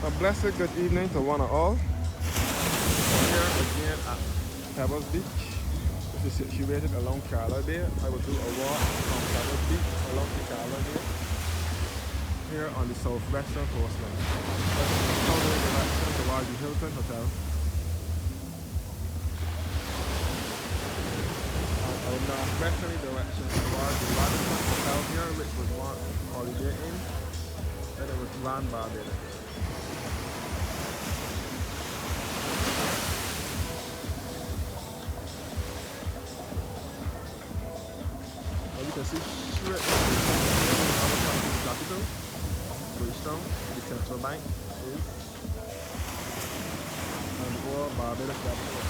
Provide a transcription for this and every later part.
A blessed good evening to one and all. Here again at Pebbles Beach, which is situated along Carlisle Bay. I will do a walk from Pebbles Beach along to Carlisle Bay here on the southwestern coastline. That's in a southerly direction towards the Hilton Hotel. And a northwesterly direction towards the Radisson Hotel here, which was one holiday inn. Then it was In Barbados. You can see straight on the country's capital, Bridgetown, the central bank is, and or Barbados capital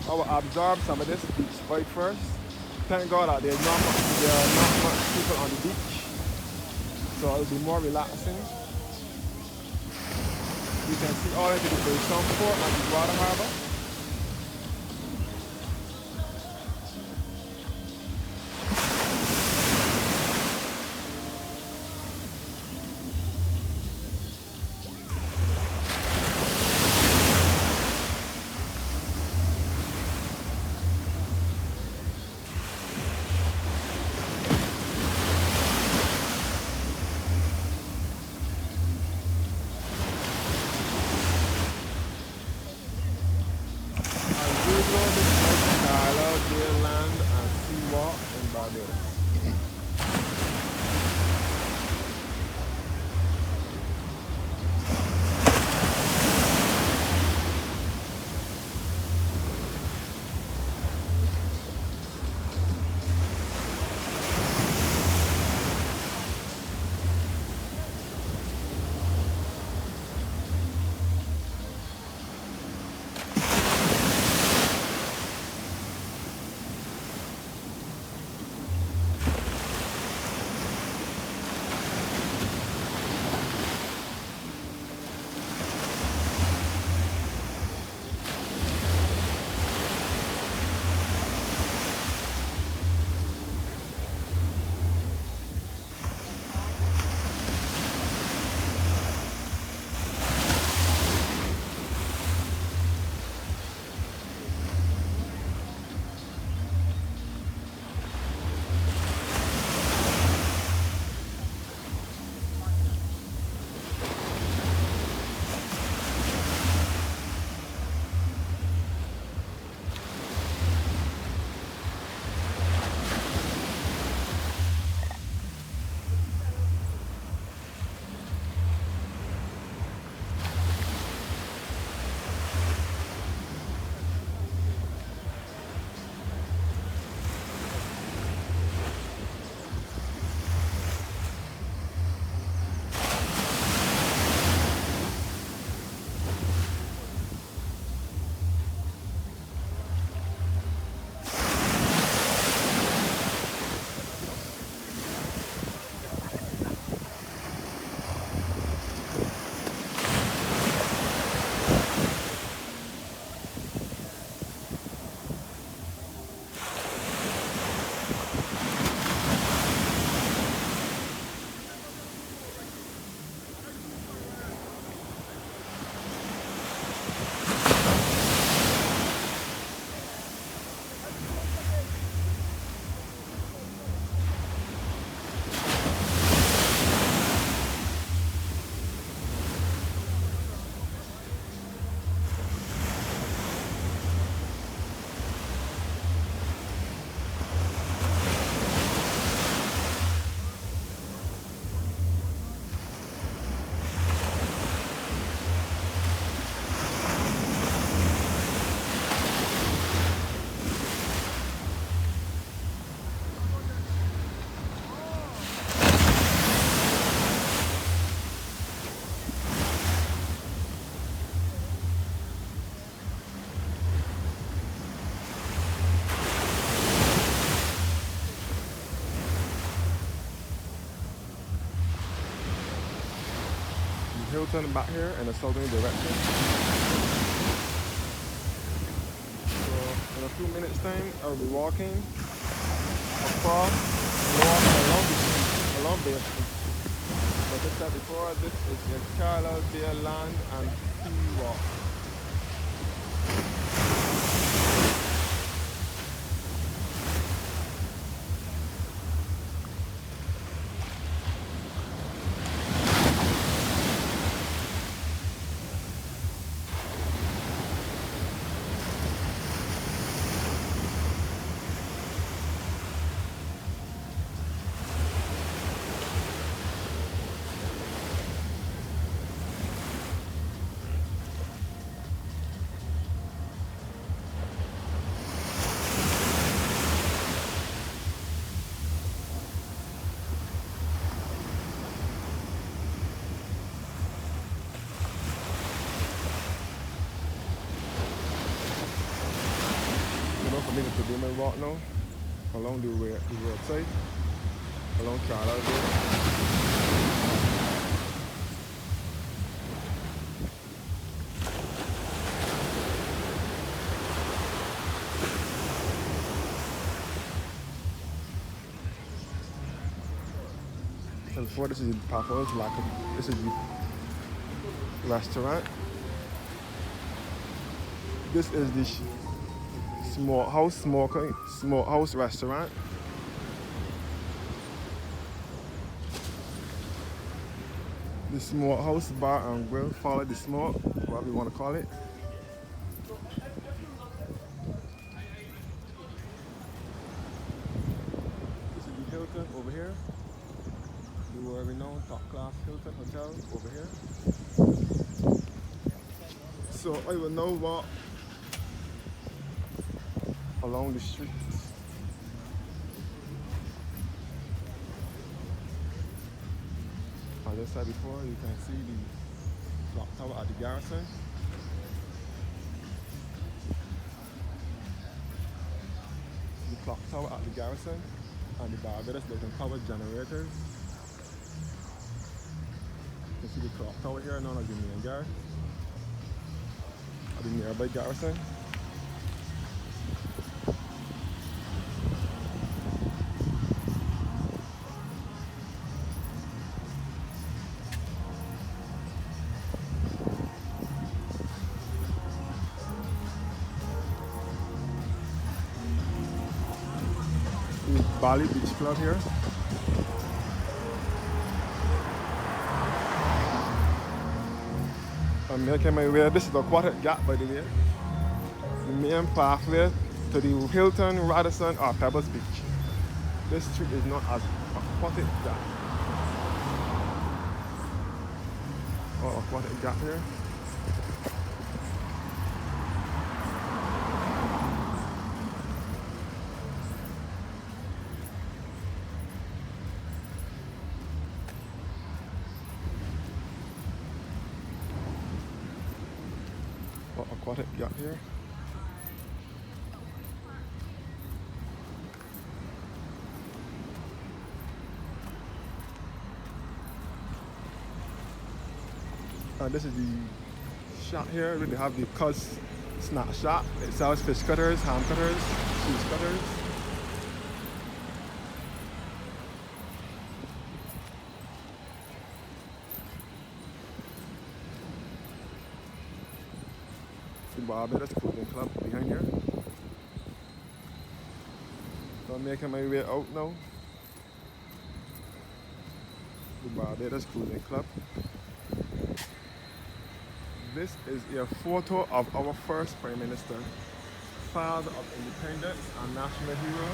I will absorb some of this beach vibe first. Thank God that there are not much people on the beach, so it will be more relaxing. You can see all into the Bridgetown Port and the water harbor. Carlisle Bay Land and Sea Walk in Barbados. Hilton back here in a southerly direction. So in a few minutes time I'll be walking across, north, along the street, along Bay Street. But I said before, this is the Carlisle Bay land and sea walk. For me to do my walk now along the roadside, along Carlisle Bay. And before this is the Papa's Lack. This is the restaurant. This is the smokehouse restaurant. The smokehouse bar and grill, follow the smoke, whatever you want to call it. This is the Hilton over here. The renowned top class Hilton Hotel over here. So I will now walk along the streets. As I said before, you can see the clock tower at the garrison. The clock tower at the garrison and the Barbados Lighting Power generators. You can see the clock tower here, known as the main guard at the nearby garrison. Bali Beach Club here. I'm making my way. This is the Aquatic Gap, by the way. The main pathway to the Hilton, Radisson, or Pebbles Beach. This street is known as Aquatic Gap. Or Aquatic Gap here. Aquatic Gap here. This is the shop here. They have the Cuz snack shop. It sells fish cutters, ham cutters, cheese cutters. The Barbados Clothing Club behind here. So I'm making my way out now. The Barbados Clothing Club. This is a photo of our first Prime Minister, father of independence and national hero,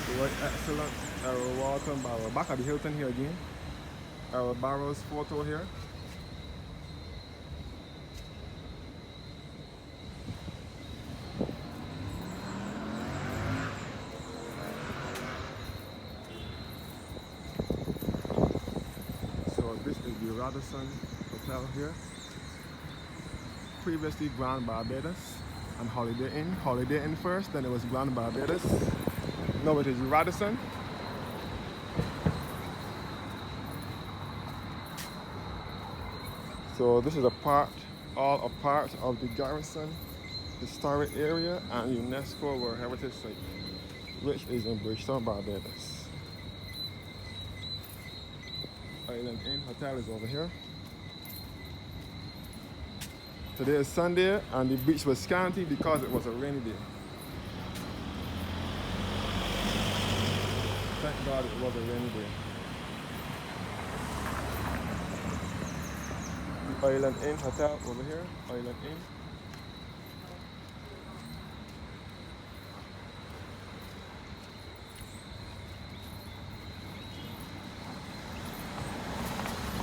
the Right Excellent Errol Walton Barrow. Back at the Hilton here again. Errol Barrow's photo here. So this is the Radisson Hotel here. Previously Grand Barbados and Holiday Inn. Holiday Inn first, then it was Grand Barbados. Now it is Radisson. So this is all a part of the Garrison Historic Area and UNESCO World Heritage Site. which is in Bridgetown, Barbados. Island Inn Hotel is over here. Today is Sunday and the beach was scanty because it was a rainy day. Thank God it was a rainy day. The Island Inn Hotel over here, Island Inn.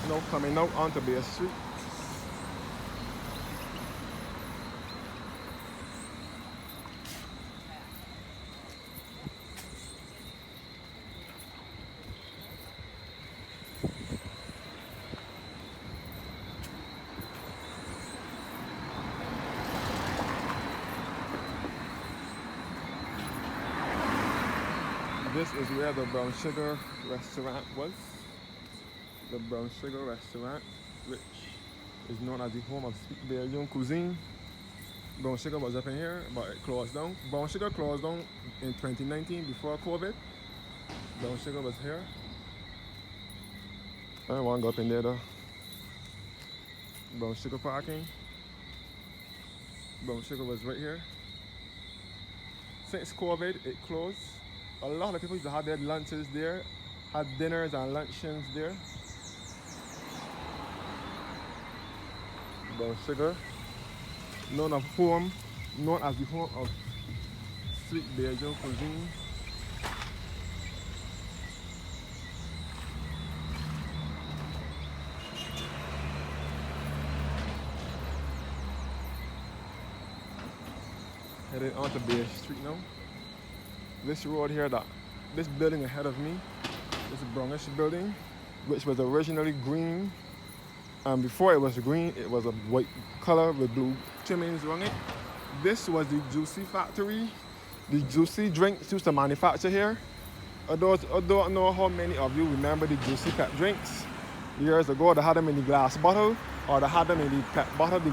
Now coming out onto Bay Street. This is where the Brown Sugar restaurant was. The Brown Sugar restaurant, which is known as the home of sweet Belgian cuisine. Brown Sugar was up in here, but it closed down. Brown Sugar closed down in 2019 before COVID. Brown Sugar was here. I don't want to go up in there though. Brown Sugar parking. Brown Sugar was right here. Since COVID, it closed. A lot of people used to have their lunches there, had dinners and luncheons there. Brown Sugar, known as the home of sweet Belgian cuisine. Heading onto Bay Street now. This road here, this building ahead of me, this brownish building, which was originally green. And before it was green, it was a white color with blue trimmings on it. This was the Juicy factory. The Juicy drinks used to manufacture here. I don't know how many of you remember the Juicy pep drinks. Years ago, they had them in the glass bottle, or they had them in the pep bottle. They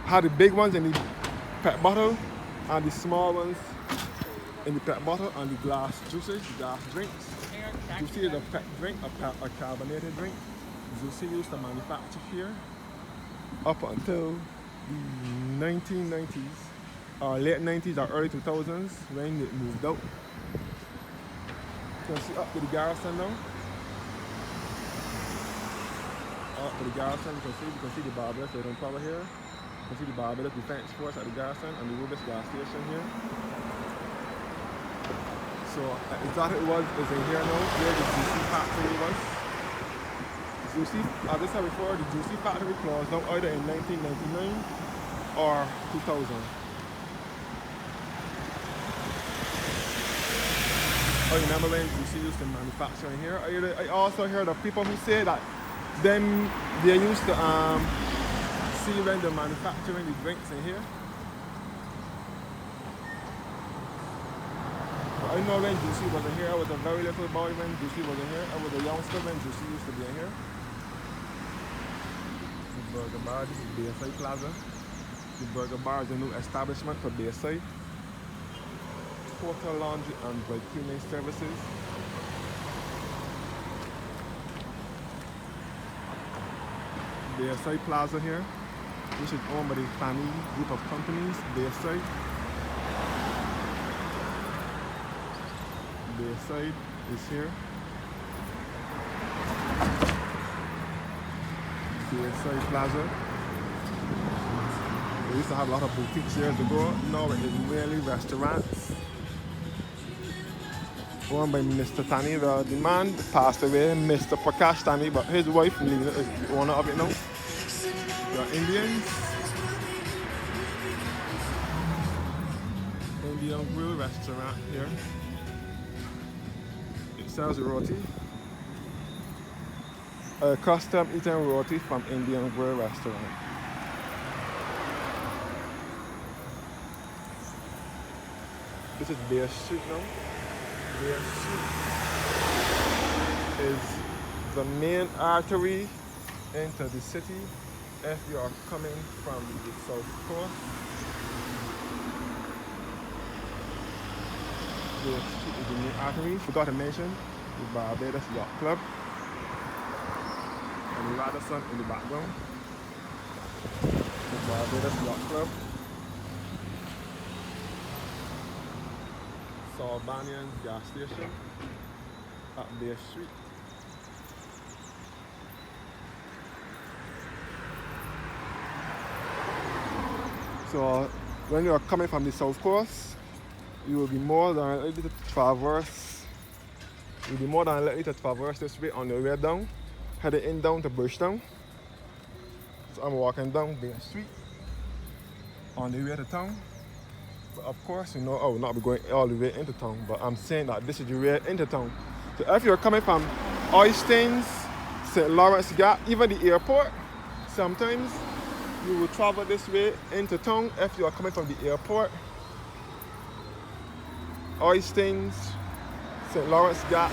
had the big ones in the pep bottle, and the small ones in the pet bottle, and the glass juices, the glass drinks. Juicy is a pet drink, a carbonated drink. Juicy used to manufacture here up until the 1990s, or late 90s or early 2000s when it moved out. You can see up to the garrison now. Up to the garrison, you can see the Barbados Air Power here. You can see the Barbados Defense Force at the garrison and the Rubis gas station here. So exactly what is in here now, where the Juicy factory was. Juicy, as I said before, the Juicy factory closed down either in 1999 or 2000. I remember when Juicy used to manufacture in here. I also heard of people who say that they used to see when they're manufacturing the drinks in here. I know when Juicy was in here, I was a very little boy when Juicy was in here. I was a youngster when Juicy used to be in here. The Burger Bar, this is Bayside Plaza. The Burger Bar is a new establishment for Bayside. Total laundry and dry cleaning services. Bayside Plaza here, which is owned by the family group of companies, Bayside. Bayside is here. Bayside Plaza. We used to have a lot of boutiques years ago. Now it is mainly restaurants. Owned by Mr. Tani. The man passed away, Mr. Prakash Tani, but his wife Lena is the owner of it now. The Indians. Indian Grill restaurant here. It sells roti. A custom eaten roti from Indian Grill restaurant. This is Bay Street now. Bay Street is the main artery into the city if you are coming from the south coast. Bay Street is the main artery. Forgot to mention the Barbados Yacht Club and the Radisson in the background. The Barbados Yacht Club. Sarbanian gas station at Bay Street. So when you are coming from the south coast, you will be more than likely to traverse. You'll be more than likely to traverse this way on your way down, heading in down to Bridgetown. So I'm walking down Bay Street on the way to town. But of course, you know, I will not be going all the way into town, but I'm saying that this is the way into town. So if you're coming from Oistins, St. Lawrence Gap, even the airport, sometimes you will travel this way into town if you are coming from the airport. Oistins, St. Lawrence Gap,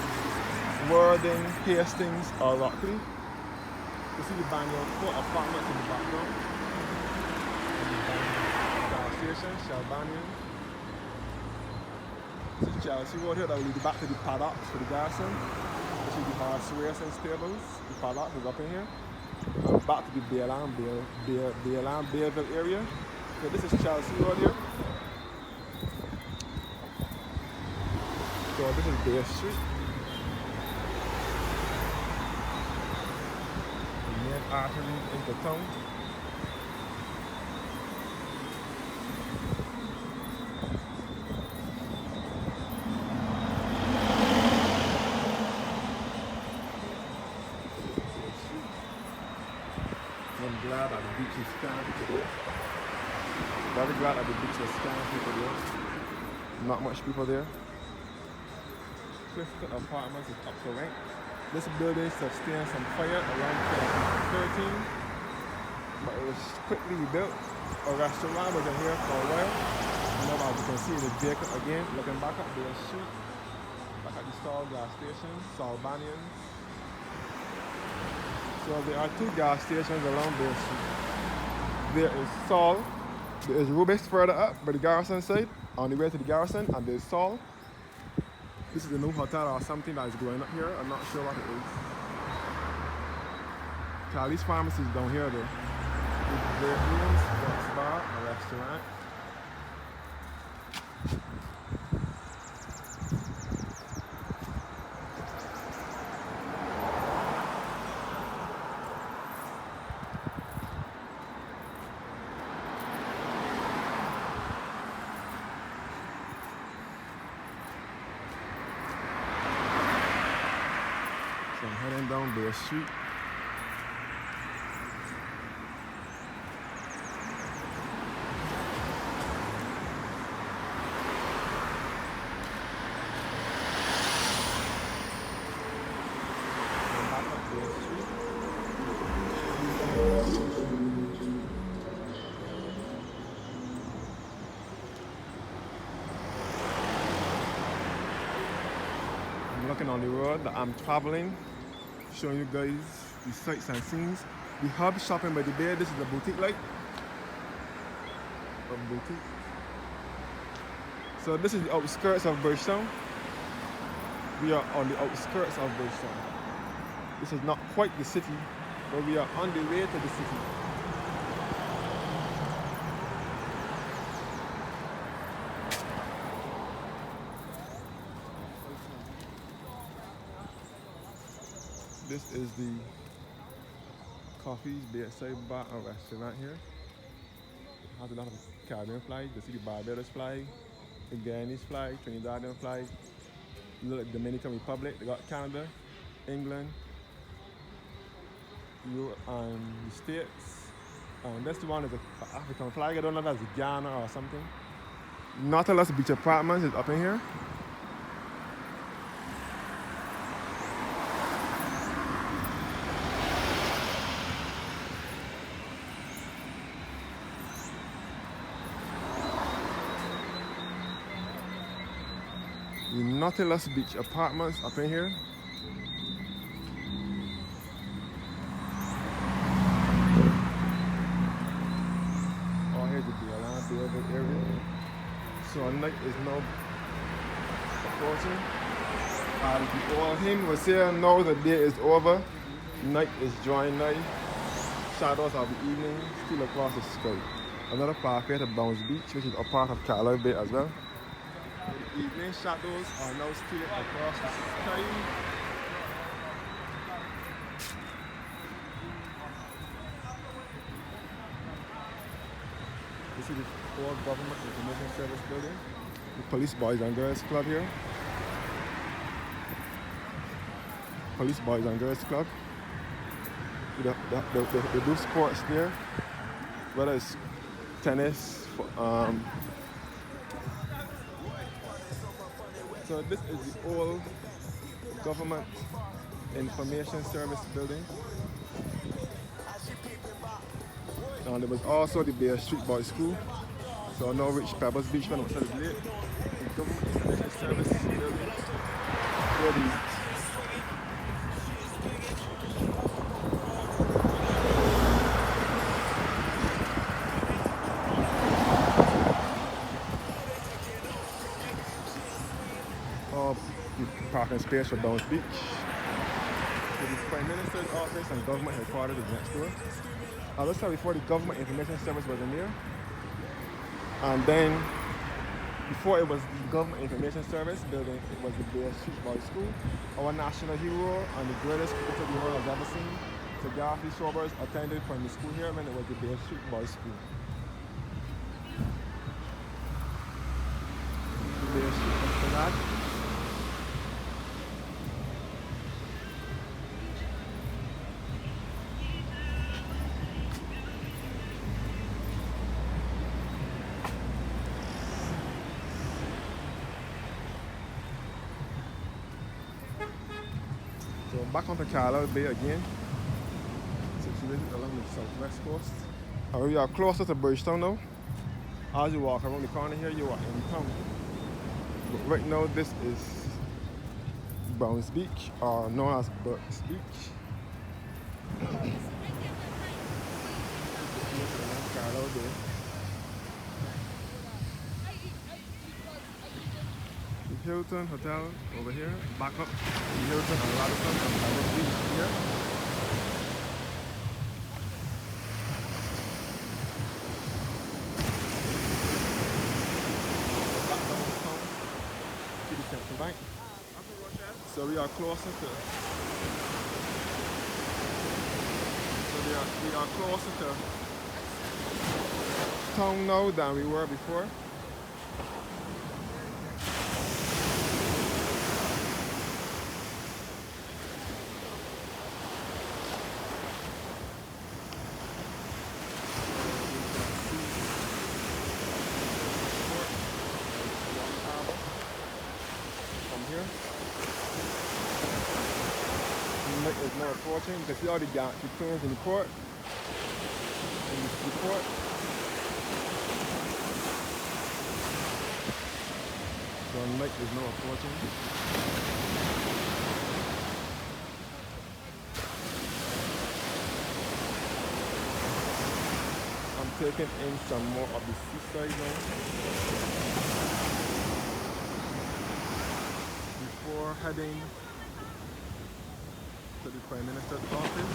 Worthing, Hastings, or Rockley. You see the Banyan Court apartments in the background. Station, Shelbanian. This is Chelsea Road here that will lead back to the paddocks for the garrison. This is the horse racing stables. The paddock is up in here. And back to the Bayville area. So this is Chelsea Road here. So this is Bay Street. The main artery into town. I'm glad that the beach is scanty today. Very glad that the beach is scanty today. Not much people there. Clifton Apartments is up to rank. This building sustained some fire around 2013, but it was quickly rebuilt. A restaurant was in here for a while. Now as you can see, it's vacant again. Looking back up Bay Street, back at the Sol gas station, Sarbanian. So there are two gas stations along Bay Street. There is Sol, there is Rubik's further up by the garrison side, on the way to the garrison, and there's Sol. This is a new hotel or something that is going up here. I'm not sure what it is. Carlisle Pharmacy is down here though. With rooms, sports bar, a restaurant. So I'm heading down Bay Street. Back up Bay Street. I'm looking on the road that I'm traveling, showing you guys the sights and scenes. The hub shopping by the bay. This is the boutique light. A boutique. So this is the outskirts of Bridgetown. We are on the outskirts of Bridgetown. This is not quite the city, but we are on the way to the city. This is the Coffee's Bedside Bar and Restaurant here. It has a lot of Caribbean flags. You see the Barbados flag, the Guyanese flag, Trinidadian flag. You look at Dominican Republic. They got Canada, England, Europe, and the States. And this one is an African flag. I don't know if that's Ghana or something. Nautilus Beach Apartments is up in here. The Nautilus Beach Apartments up in here. Oh, here's the Bayville area. So at night is now approaching. And all him was here, now the day is over. Night is drawing nigh. Shadows of the evening still across the sky. Another pathway to Bounce Beach, which is a part of Carlisle Bay as well. The evening shadows are now still across the sky. This is the old Government Information Service building. The Police Boys and Girls Club here. Police Boys and Girls Club. They do sports there, whether it's tennis. So this is the old Government Information Service building. And there was also the Bay Street Boys School. So now reach Pebbles Beach when it was late. The Government Information Service building. Where the parking space for Bounce Beach. So the Prime Minister's office and government headquarters is next door. I was sorry, before the Government Information Service was in there. And then, before it was the Government Information Service building, it was the Bay Street Boys School. Our national hero and the greatest cricketer the world has ever seen, Sir Garfield Sobers, attended primary school here when it was the Bay Street Boys School. The Bay Street Esplanade. So back onto Carlisle Bay again, situated along the southwest coast. We are closer to Bridgetown now. As you walk around the corner here, you are in town. But right now, this is Bounce Beach, or known as Burt's Beach. Carlisle Bay. Hilton Hotel over here, back up the Hilton and Radisson and Pebbles Beach here. Back downtown to the Central Bank. So we are closer to we are closer to town now than we were before. Is now approaching. You can see all the planes in the port. In the port. So night is now approaching. I'm taking in some more of the seaside now. Before heading to the Prime Minister's office.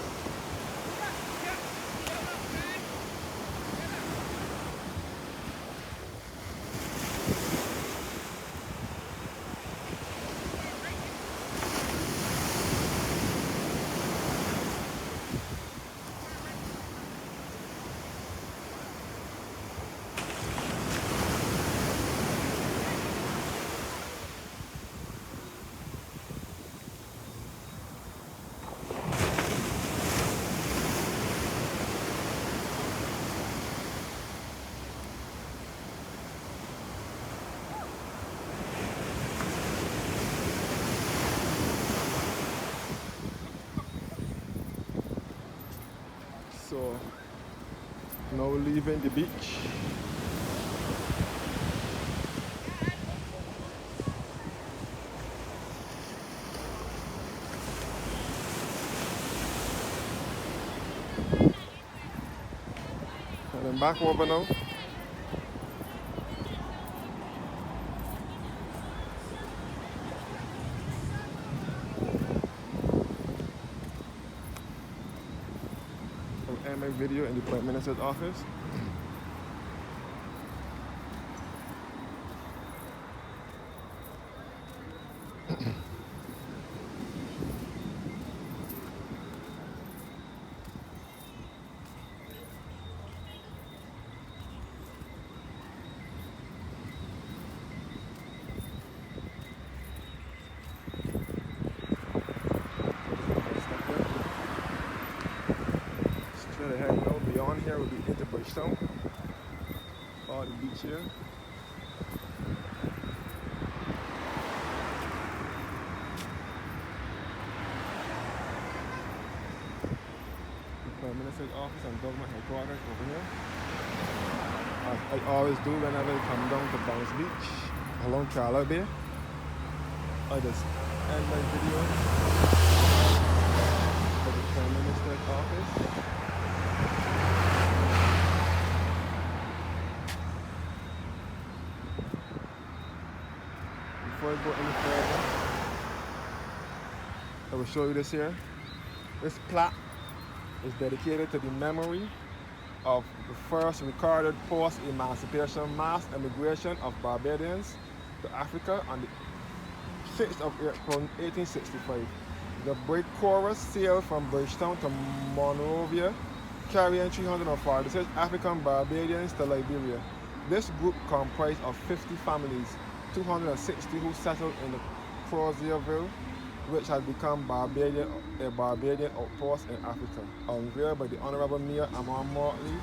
So now leaving the beach. And then back over now. end my video in the Prime Minister's office. Straight ahead now, beyond here will be into Bridgetown. All the beach here. The Prime Minister's office and government headquarters over here. As I always do whenever I come down to Bounce Beach along Carlisle Bay, I just end my video at the Prime Minister's office. Before I go any further, I will show you this here. This plaque is dedicated to the memory of the first recorded post-emancipation mass immigration of Barbadians to Africa on the 6th of April 1865. The brig chorus sailed from Bridgetown to Monrovia, carrying 346 African Barbadians to Liberia. This group comprised of 50 families, 260 who settled in the Crozierville, which had become a Barbadian outpost in Africa, unveiled by the Honorable Mayor Amon Mortley,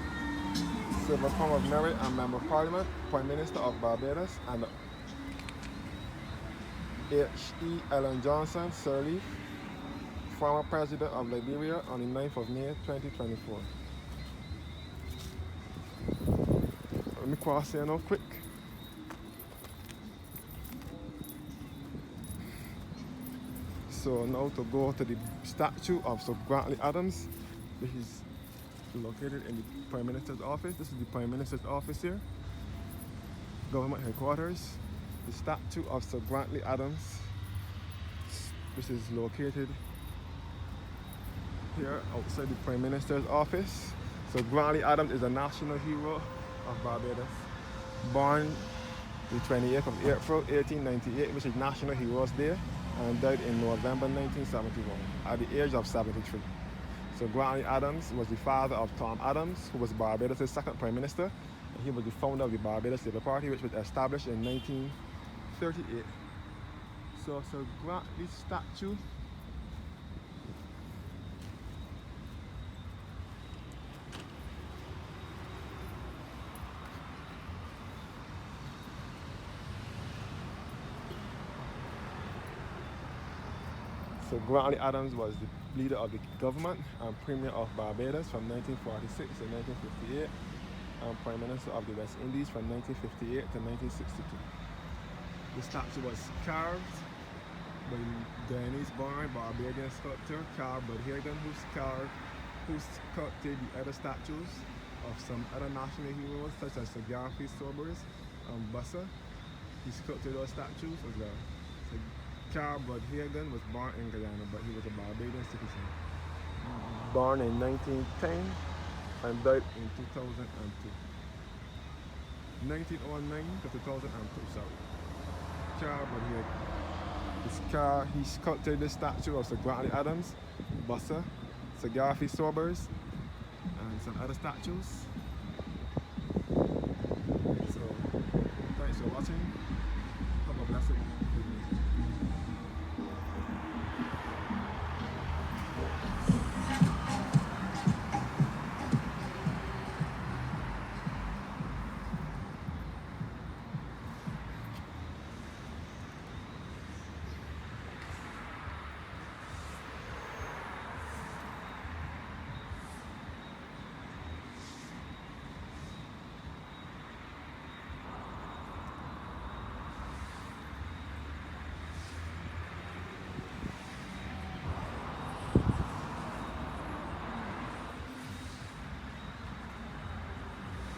Silver Crown of Merit and Member of Parliament, Prime Minister of Barbados, and H.E. Ellen Johnson Sirleaf, former President of Liberia, on the 9th of May 2024. Let me cross here now quick. So now to go to the statue of Sir Grantley Adams, which is located in the Prime Minister's office. This is the Prime Minister's office here, government headquarters. The statue of Sir Grantley Adams, which is located here outside the Prime Minister's office. So Grantley Adams is a national hero of Barbados, born the 28th of April 1898, which is National Heroes Day, and died in November 1971 at the age of 73. So Grantley Adams was the father of Tom Adams, who was Barbados' second Prime Minister, and he was the founder of the Barbados Labour Party, which was established in 1938. So Grantley's statue So Grantley Adams was the leader of the government and Premier of Barbados from 1946 to 1958, and Prime Minister of the West Indies from 1958 to 1962. The statue was carved by Guyanese-born Barbadian sculptor Carl Budhagen, who sculpted the other statues of some other national heroes such as Sir Garfield Sobers and Bussa. He sculpted those statues as well. So Carl Budhagen was born in Guyana, but he was a Barbadian citizen. Born in 1910 and died in 2002. 1909 to 2002, sorry. Carl Budhagen. He sculpted the statue of Sir Grantley Adams, Bussa, Sir Garfield Sobers, and some other statues. So, thanks for watching. Have a blessed